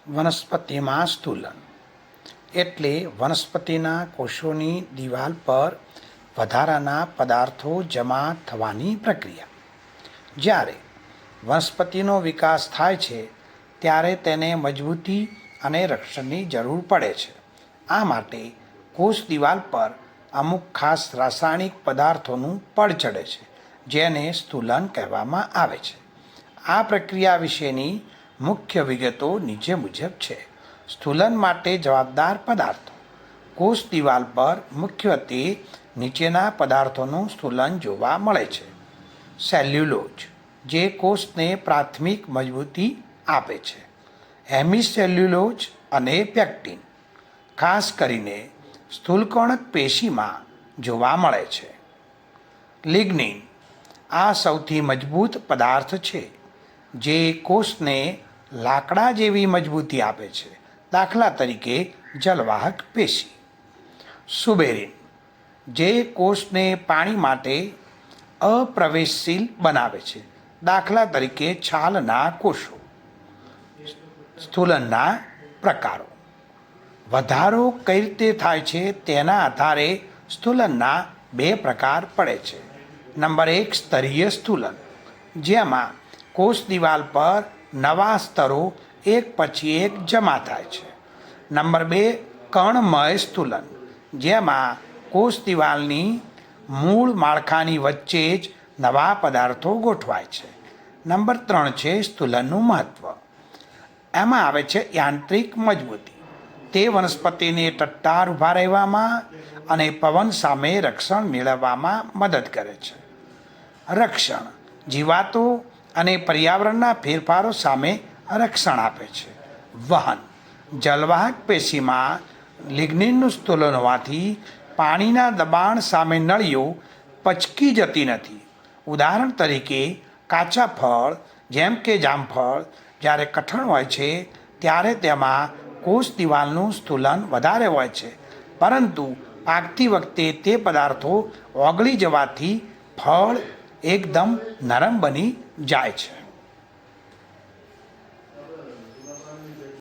વનસ્પતિમાં સ્થૂલન એટલે વનસ્પતિના કોષોની દિવાલ પર વધારાના પદાર્થો જમા થવાની પ્રક્રિયા. જ્યારે વનસ્પતિનો વિકાસ થાય છે ત્યારે તેને મજબૂતી અને રક્ષણની જરૂર પડે છે. આ માટે કોષ દિવાલ પર અમુક ખાસ રાસાયણિક પદાર્થોનું પડ ચડે છે, જેને સ્થૂલન કહેવામાં આવે છે. આ પ્રક્રિયા વિશેની મુખ્ય વિગતો નીચે મુજબ છે. સ્થૂલન માટે જવાબદાર પદાર્થો. કોષ દિવાલ પર મુખ્યત્વે નીચેના પદાર્થોનું સ્થૂલન જોવા મળે છે. સેલ્યુલોઝ, જે કોષને પ્રાથમિક મજબૂતી આપે છે. હેમિસેલ્યુલોઝ અને પેક્ટિન, ખાસ કરીને સ્થૂલકણક પેશીમાં જોવા મળે છે. લિગ્નિન, આ સૌથી મજબૂત પદાર્થ છે જે કોષને લાકડા જેવી મજબૂતી આપે છે. દાખલા તરીકે જલવાહક પેશી. સુબેરિન, જે કોષને પાણી માટે અપ્રવેશશીલ બનાવે છે. દાખલા તરીકે છાલના કોષો. સ્થૂલનના પ્રકારો. વધારો કઈ રીતે થાય છે તેના આધારે સ્થૂલનના બે પ્રકાર પડે છે. નંબર 1, સ્તરીય સ્થૂલન, જેમાં કોષ દિવાલ પર નવા સ્તરો એક પછી એક જમા થાય છે. નંબર 2, કણમય સ્થૂલન, જેમાં કોષ દિવાલની મૂળ માળખાની વચ્ચે જ નવા પદાર્થો ગોઠવાય છે. નંબર 3 છે સ્થૂલનનું મહત્ત્વ. એમાં આવે છે યાંત્રિક મજબૂતી. તે વનસ્પતિને ટટ્ટાર ઊભા રહેવામાં અને પવન સામે રક્ષણ મેળવવામાં મદદ કરે છે. રક્ષણ, જીવાતો અને પર્યાવરણના ફેરફારો સામે રક્ષણ આપે છે. વહન, જલવાહક પેશીમાં લિગ્નિનનું સ્થૂલન હોવાથી પાણીના દબાણ સામે નળીઓ પચકી જતી નથી. ઉદાહરણ તરીકે કાચા ફળ જેમ કે જામફળ જ્યારે કઠણ હોય છે ત્યારે તેમાં કોષ દિવાલનું સ્થૂલન વધારે હોય છે, પરંતુ પાકતી વખતે તે પદાર્થો ઓગળી જવાથી ફળ એકદમ નરમ બની જાય છે.